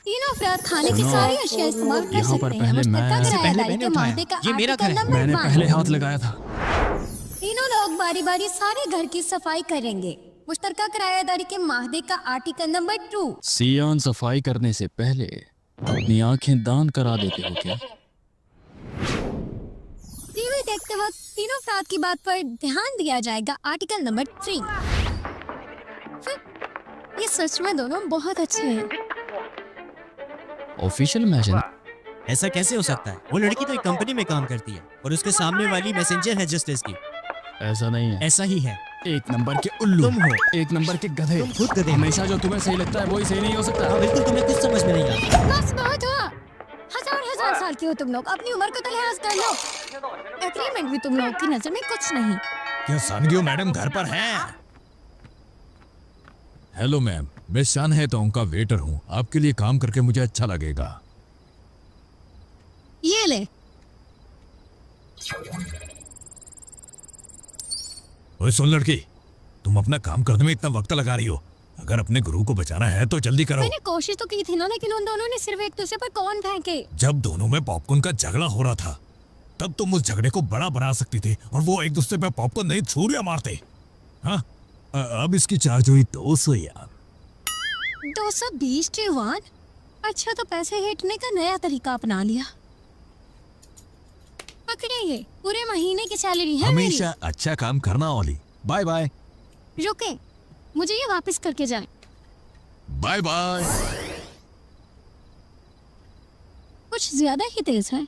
तीनों अफराद खाने की सारी अशिया इस्तेमाल कर यहाँ पर सकते हैं। पहले मुश्तरका मैं किराएदारी के मामले का ये मेरा आर्टिकल घर है। नंबर मैंने 1। पहले हाथ लगाया था। तीनों लोग बारी बारी सारे घर की सफाई करेंगे। मुश्तरका किराएदारी के माहदे का आर्टिकल नंबर 2। सियान सफाई करने से पहले अपनी आंखें दान करा देते हो क्या? टीवी देखते वक्त तीनों अफराद की बात पर ध्यान दिया जाएगा। Article number 3। ये सच में दोनों बहुत अच्छे हैं। Official message? ऐसा कैसे हो सकता है? वो लड़की तो एक कंपनी में काम करती है और उसके सामने वाली मैसेंजर है जस्टिस की। ऐसा नहीं है। ऐसा ही है। एक नंबर के उल्लू तुम हो। एक नंबर के गधे। तुम खुद गधे हो। हमेशा जो तुम्हें सही लगता है वही सही नहीं हो सकता। हाँ बिल्कुल, तुम्हें कुछ समझ में नहीं आता। बस बहुत हुआ। हजार साल के हो तुम लोग, अपनी उम्र को तो लिहाज कर लो। एग्रीमेंट भी तुम लोगों की नजर में कुछ नहीं। क्या सानगियो मैडम घर पर हैं? हेलो मैम, मैं शान है तो उनका वेटर हूँ। आपके लिए काम करके मुझे अच्छा लगेगा। ये ले। ओए सुन लड़की, तुम अपना काम करने में इतना वक्त लगा रही हो। अगर अपने गुरु को बचाना है तो जल्दी करो। मैंने कोशिश तो की थी ना, लेकिन उन दोनों ने सिर्फ एक दूसरे पर कौन फेंके। जब दोनों में पॉपकॉर्न का झगड़ा हो रहा था तब तुम उस झगड़े को बड़ा बना सकती थी और वो एक दूसरे पे पॉपकॉर्न नहीं छुरियां मारते। हाँ, अब इसकी चार्ज हुई 200 यार। 220 वन। अच्छा, तो पैसे हेटने का नया तरीका अपना लिया। पकड़े, ये पूरे महीने की सैलरी है मेरी। हमेशा अच्छा काम करना ओली। Bye bye. रुके, मुझे ये वापस करके जाए। Bye bye. कुछ ज्यादा ही तेज है।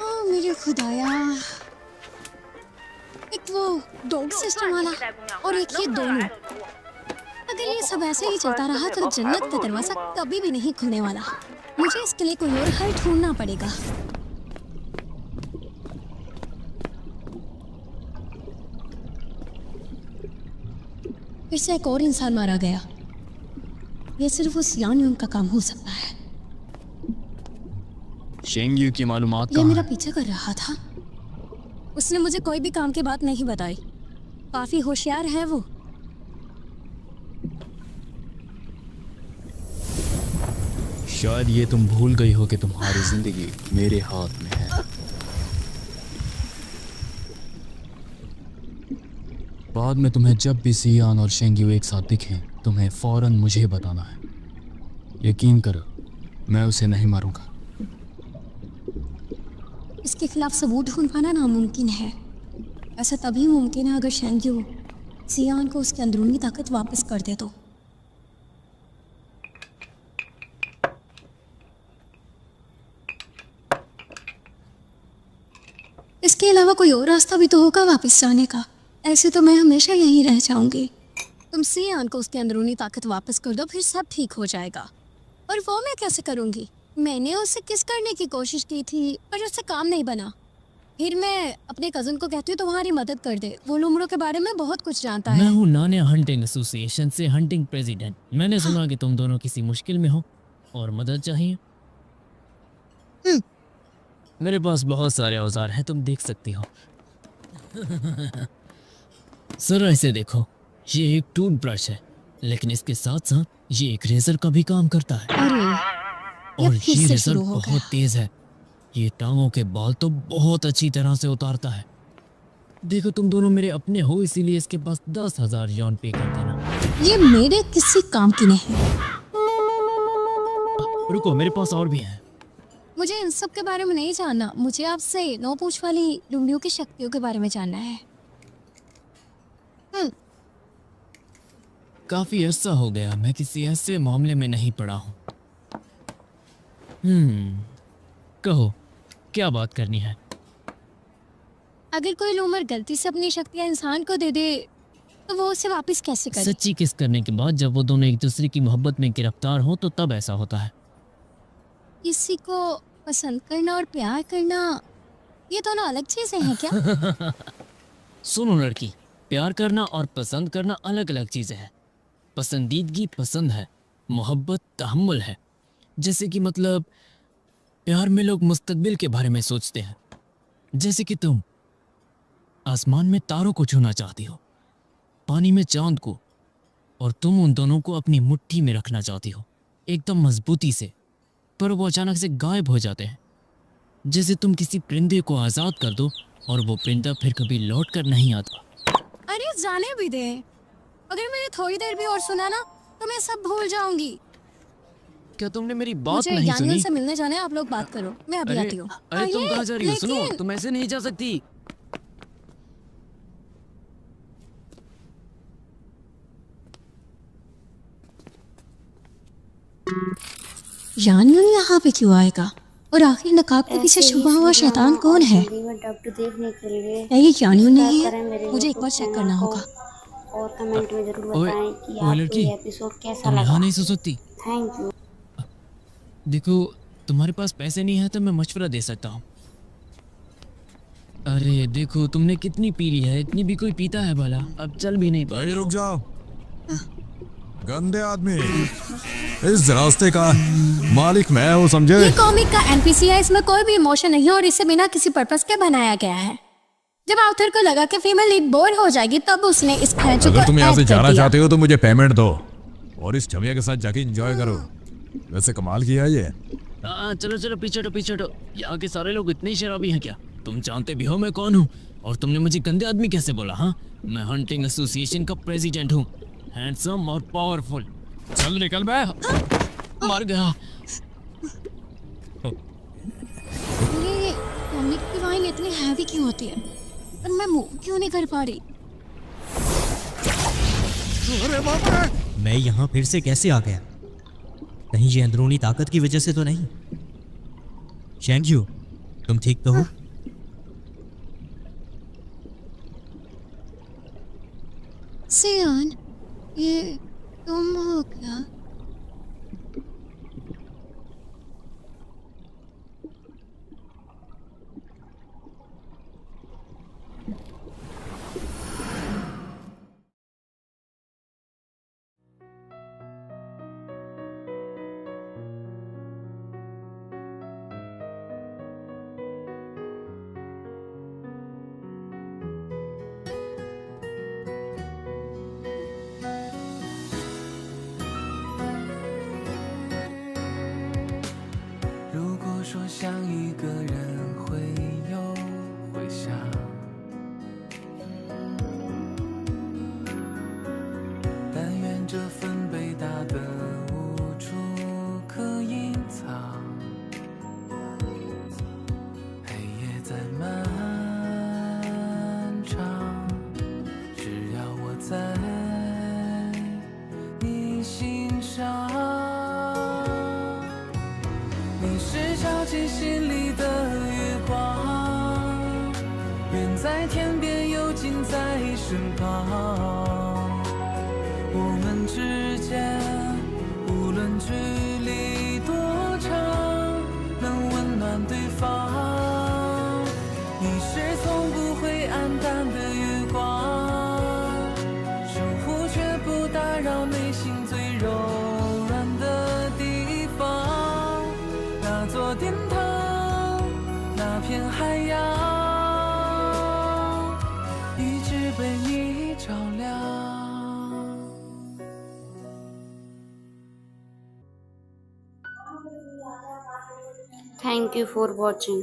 ओ मेरे खुदाया, एक वो डॉग सिस्टम वाला और एक ये दोनों। अगर ये सब ऐसे ही चलता रहा तो जन्नत का दरवाजा कभी भी नहीं खुलने वाला। मुझे इसके लिए कोई और हल ढूंढना पड़ेगा। फिर से एक और इंसान मारा गया। ये सिर्फ उस यान का काम हो सकता है। शेंगयू की मालूमात ये कहाँ मेरा है? पीछा कर रहा था। उसने मुझे कोई भी काम की बात नहीं बताई। काफी होशियार है वो। शायद ये तुम भूल गई हो कि तुम्हारी जिंदगी मेरे हाथ में है। बाद में तुम्हें जब भी सियान और शेंगयू एक साथ दिखें, तुम्हें फौरन मुझे बताना है। यकीन करो, मैं उसे नहीं मारूंगा। इसके खिलाफ सबूत ढूंढ पाना नामुमकिन है। ऐसा तभी मुमकिन है अगर शेंगयू सियान को उसकी अंदरूनी ताकत वापस कर दे तो। इसके अलावा कोई और रास्ता भी तो होगा वापस जाने का। ऐसे तो मैं हमेशा यहीं रह जाऊंगी। तुम सियान को उसकी अंदरूनी ताकत वापस कर दो, फिर सब ठीक हो जाएगा। और वो मैं कैसे करूंगी? मैंने उससे किस करने की कोशिश की थी पर उससे काम नहीं बना। फिर मैं अपने कज़न को कहती हूँ तो तुम्हारी मदद कर दे। वो लुमड़ों के बारे में बहुत कुछ जानता मैं है। हूँ नान्या हंटिंग एसोसिएशन से हंटिंग प्रेसिडेंट। मैंने सुना कि तुम दोनों किसी मुश्किल में हो और मदद चाहिए। मेरे पास बहुत सारे औजार हैं, तुम देख सकती हो। सर ऐसे देखो, ये एक टूथब्रश है, लेकिन इसके साथ साथ ये एक रेजर का भी काम करता है। अरे और फिर ये से रेजर शुरू हो बहुत तेज है। ये टांगों के बाल तो बहुत अच्छी तरह से उतारता है। देखो तुम दोनों मेरे अपने हो, इसीलिए इसके पास 10,000 यौन पे कर देना। ये मेरे किसी काम की नहीं। रुको, मेरे पास और भी है। मुझे इन सब के बारे में नहीं जानना। मुझे आपसे 9 पूंछ वाली लुमड़ियों की शक्तियों के बारे में जानना है। काफी अरसा हो गया मैं किसी ऐसे मामले में नहीं पड़ा हूँ। कहो क्या बात करनी है? अगर कोई लूमर गलती से अपनी शक्तियां इंसान को दे दे तो वो उसे वापस कैसे करे? सच्ची किस करने के बाद जब वो दोनों एक दूसरे की मोहब्बत में गिरफ्तार हो तो तब ऐसा होता है। किसी को पसंद करना और प्यार करना ये दोनों अलग चीजें हैं क्या? सुनो लड़की, प्यार करना और पसंद करना अलग अलग चीजें हैं। पसंदीदगी पसंद है, मोहब्बत तहम्मुल है। जैसे कि मतलब प्यार में लोग मुस्तकबिल के बारे में सोचते हैं, जैसे कि तुम आसमान में तारों को छूना चाहती हो, पानी में चांद को, और तुम उन दोनों को अपनी मुट्ठी में रखना चाहती हो एकदम मजबूती से, पर वो अचानक से गायब हो जाते हैं। जैसे तुम किसी परिंदे को आज़ाद कर दो और वो परिंदा फिर कभी लौट कर नहीं आता। अरे जाने भी दे, अगर मैंने थोड़ी देर भी और सुना ना तो मैं सब भूल जाऊंगी। क्या तुमने मेरी बात मुझे नहीं यानियल सुनी? से मिलने जाना है, आप लोग बात करो, मैं अभी आती हूँ। अरे तुम आइए, कहाँ जा रही हो? सुनो, लेकिन- तुम ऐसे नहीं जा सकती। यानियल यहाँ पे क्यों आएगा? और आखिर नकाब के पीछे छुपा हुआ शैतान कौन है? में डब्ड देखने के लिए क्या ये यानियल नहीं सब्सक्राइब करें है? मेरे मुझे एक YouTube बार चेक चैनल करना को होगा। और कमेंट में जरूर ओए, बताएं कि ओए आपको लड़की, ये एपिसोड कैसा तुम लगा। यहाँ नहीं सो सकती। Thank you. देखो, तुम्हारे पास पैसे नहीं है तो मैं मशवरा दे सकता हूँ। अरे देखो, तुमने कितनी पी ली है, इतनी भी कोई पीता है भला? अब चल भी नहीं पा। भाई रुक जाओ, गंदे आदमी, इस रास्ते का मालिक मैं हूँ, समझे? ये कॉमिक का एनपीसी है, इसमें कोई भी इमोशन नहीं है और इसे बिना किसी पर्पस के बनाया गया है। जब ऑथर को लगा कि फीमेल लीड बोर हो जाएगी तब उसने इस खैचू को अगर तुम यहाँ से ऐड कर जाना दिया। चाहते हो तो मुझे पेमेंट दो और इस छमिया के साथ जाके एंजॉय करो। वैसे कमाल किया ये। चलो चलो, पीछे हटो पीछे हटो। यहाँ के सारे लोग इतने ही शराबी हैं क्या? तुम जानते भी हो मैं कौन हूँ, और तुमने मुझे गंदे आदमी कैसे बोला? हाँ, मैं हंटिंग एसोसिएशन का प्रेसिडेंट हूँ, हैंडसम और पावरफुल। चल निकल बे। मर गया। ये कॉमिक की वाइन इतनी हैवी क्यों होती है और मैं मूव क्यों नहीं कर पा रही? मैं यहाँ फिर से कैसे आ गया? कहीं ये अंदरूनी ताकत की वजह से तो नहीं? शेंगजू, तुम ठीक तो हो? सियान, ये तुम हो क्या?像一个人会有回响，但愿这份被打的无处可隐藏，黑夜再漫长，只要我在你心上。你是照进心里的月光，远在天边又近在身旁。我们之间无论距离多长，能温暖对方。你是从不会黯淡的月光，守护却不打扰内心最柔软的地方。那座殿堂，那片海洋，一直被你照亮。Thank you for watching.